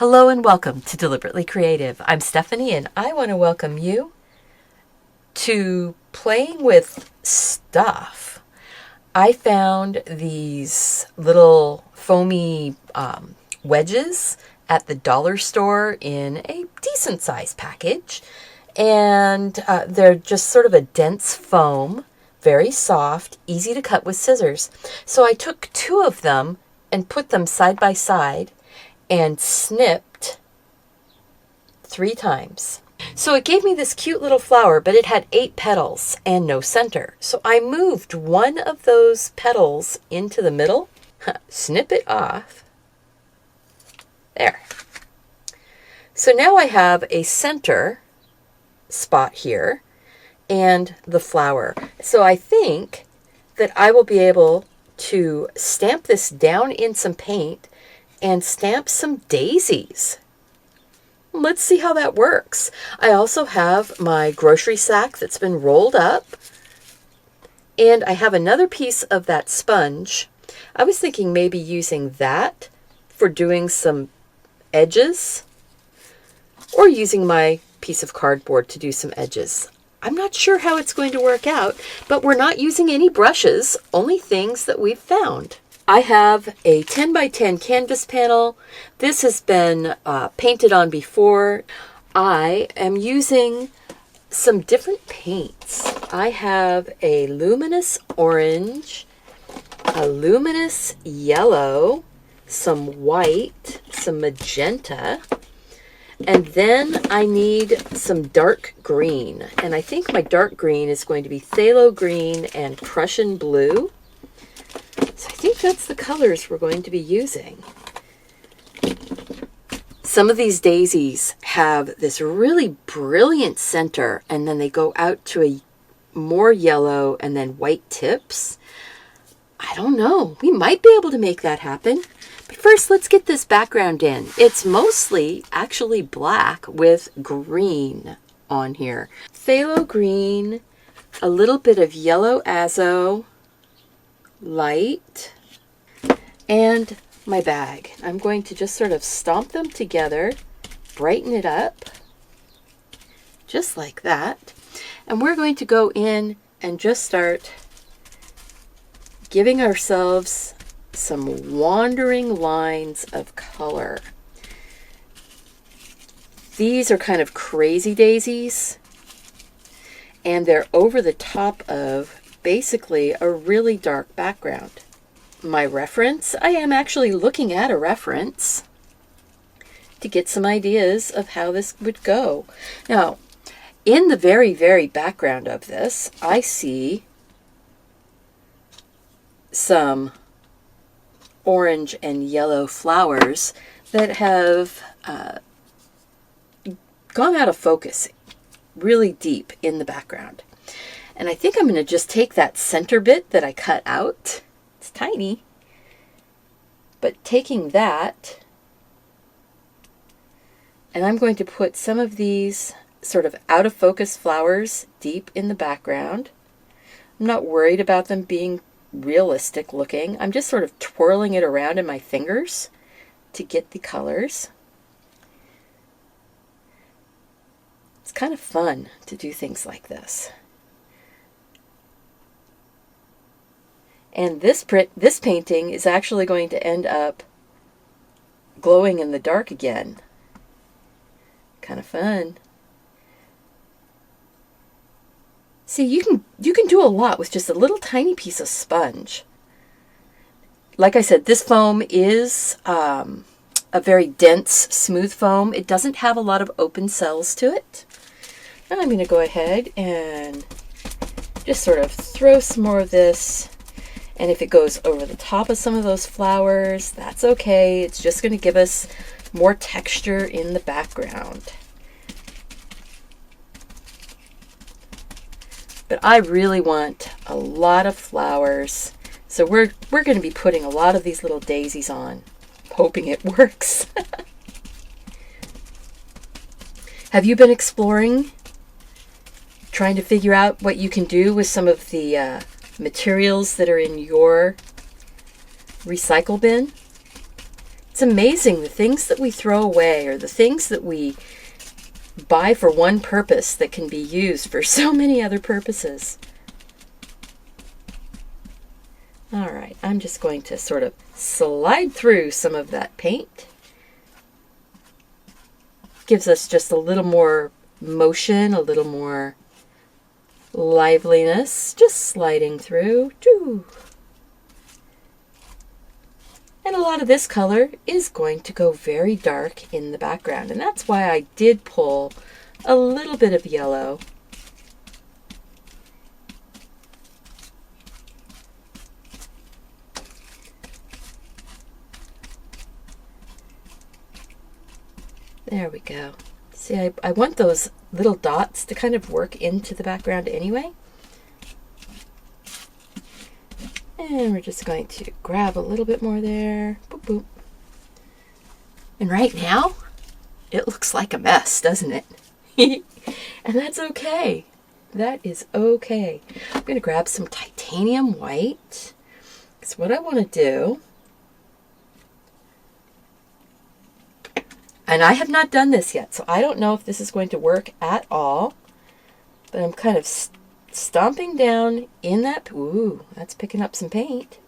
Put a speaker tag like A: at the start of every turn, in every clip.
A: Hello and welcome to Deliberately Creative. I'm Stephanie and I want to welcome you to playing with stuff. I found these little foamy wedges at the dollar store in a decent sized package, and they're just sort of a dense foam, very soft, easy to cut with scissors. So I took two of them and put them side by side and snipped 3 times. So it gave me this cute little flower, but it had 8 petals and no center. So I moved one of those petals into the middle, snip it off. There. So now I have a center spot here and the flower. So I think that I will be able to stamp this down in some paint and stamp some daisies. Let's see how that works. I also have my grocery sack that's been rolled up, and I have another piece of that sponge. I was thinking maybe using that for doing some edges, or using my piece of cardboard to do some edges. I'm not sure how it's going to work out, but we're not using any brushes, only things that we've found. I have a 10 by 10 canvas panel. This has been painted on before. I am using some different paints. I have a luminous orange, a luminous yellow, some white, some magenta, and then I need some dark green. And I think my dark green is going to be phthalo green and Prussian blue. So I think that's the colors we're going to be using. Some of these daisies have this really brilliant center, and then they go out to a more yellow and then white tips. I don't know. We might be able to make that happen. But first, let's get this background in. It's mostly actually black with green on here. Phthalo green, a little bit of yellow azo, light, and my bag. I'm going to just sort of stomp them together, brighten it up, just like that. And we're going to go in and just start giving ourselves some wandering lines of color. These are kind of crazy daisies, and they're over the top of basically a really dark background. My reference, I am actually looking at a reference to get some ideas of how this would go. Now, in the very, very background of this, I see some orange and yellow flowers that have gone out of focus really deep in the background. And I think I'm going to just take that center bit that I cut out. It's tiny. But taking that, and I'm going to put some of these sort of out of focus flowers deep in the background. I'm not worried about them being realistic looking. I'm just sort of twirling it around in my fingers to get the colors. It's kind of fun to do things like this. And this painting is actually going to end up glowing in the dark again. Kind of fun. See, you can do a lot with just a little tiny piece of sponge. Like I said, this foam is a very dense, smooth foam. It doesn't have a lot of open cells to it. And I'm going to go ahead and just sort of throw some more of this. And if it goes over the top of some of those flowers, that's okay. It's just going to give us more texture in the background. But I really want a lot of flowers. So we're going to be putting a lot of these little daisies on, hoping it works. Have you been exploring, trying to figure out what you can do with some of the materials that are in your recycle bin? It's It's amazing the things that we throw away, or the things that we buy for one purpose that can be used for so many other purposes. All right, I'm just going to sort of slide through some of that paint. Gives us just a little more motion, a little more liveliness, just sliding through. And a lot of this color is going to go very dark in the background, and that's why I did pull a little bit of yellow. There we go. See, I want those little dots to kind of work into the background anyway. And we're just going to grab a little bit more there. Boop, boop. And right now, it looks like a mess, doesn't it? And that's okay. That is okay. I'm going to grab some titanium white. Because what I want to do, and I have not done this yet, so I don't know if this is going to work at all, but I'm kind of stomping down in that, ooh, that's picking up some paint.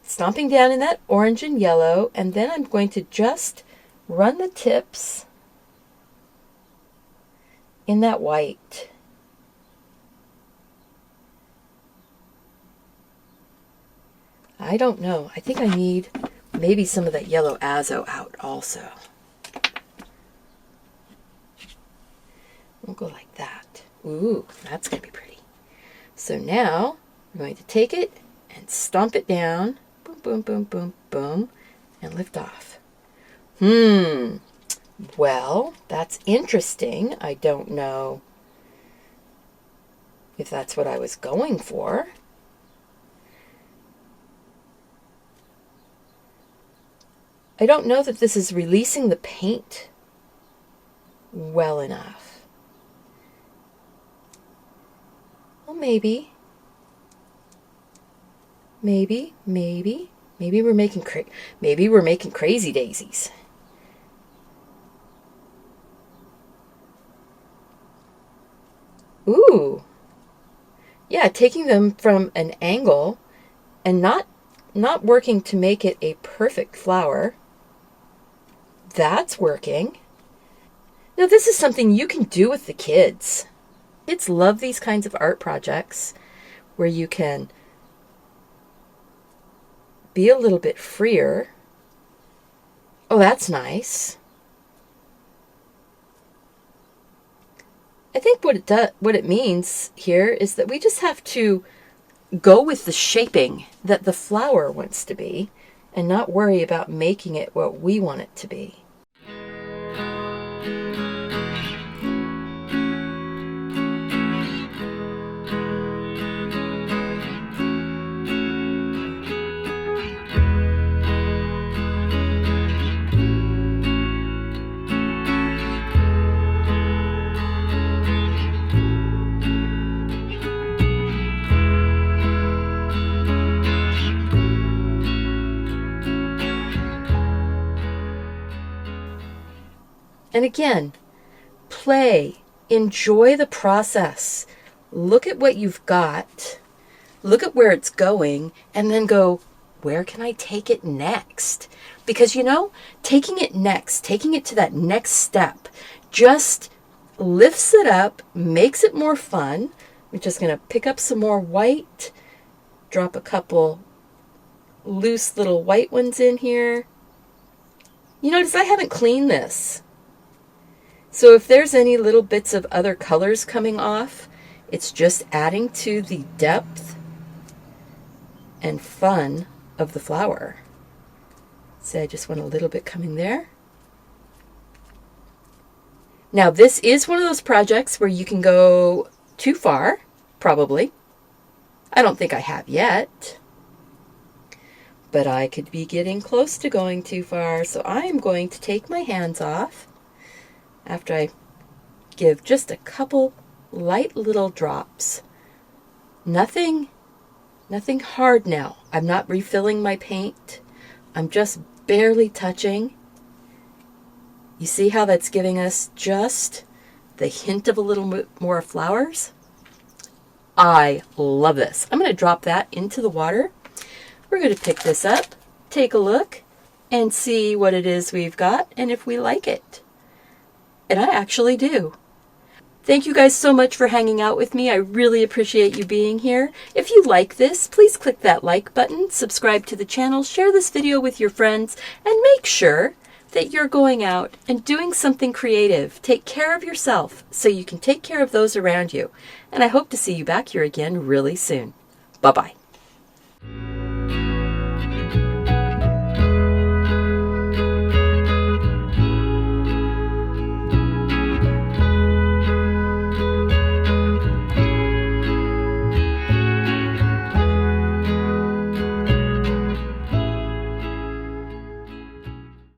A: Stomping down in that orange and yellow, and then I'm going to just run the tips in that white. I don't know. I think I need maybe some of that yellow azo out also. We'll go like that. Ooh, that's going to be pretty. So now I'm going to take it and stomp it down. Boom, boom, boom, boom, boom. And lift off. Well, that's interesting. I don't know if that's what I was going for. I don't know that this is releasing the paint well enough. Well, maybe we're making crazy daisies. Ooh, yeah, taking them from an angle and not working to make it a perfect flower. That's working. Now, this is something you can do with the kids. Kids love these kinds of art projects where you can be a little bit freer. Oh, that's nice. I think what it means here is that we just have to go with the shaping that the flower wants to be and not worry about making it what we want it to be. And again, play, enjoy the process. Look at what you've got, look at where it's going, and then go, where can I take it next? Because, you know, taking it to that next step just lifts it up, makes it more fun. We're just going to pick up some more white, drop a couple loose little white ones in here. You notice I haven't cleaned this. So if there's any little bits of other colors coming off, it's just adding to the depth and fun of the flower. So I just want a little bit coming there. Now this is one of those projects where you can go too far, probably. I don't think I have yet, but I could be getting close to going too far. So I'm going to take my hands off after I give just a couple light little drops. Nothing hard now. I'm not refilling my paint. I'm just barely touching. You see how that's giving us just the hint of a little bit more flowers? I love this. I'm going to drop that into the water. We're going to pick this up, take a look, and see what it is we've got and if we like it. And I actually do. Thank you guys so much for hanging out with me. I really appreciate you being here. If you like this, please click that like button, subscribe to the channel, share this video with your friends, and make sure that you're going out and doing something creative. Take care of yourself so you can take care of those around you. And I hope to see you back here again really soon. Bye-bye.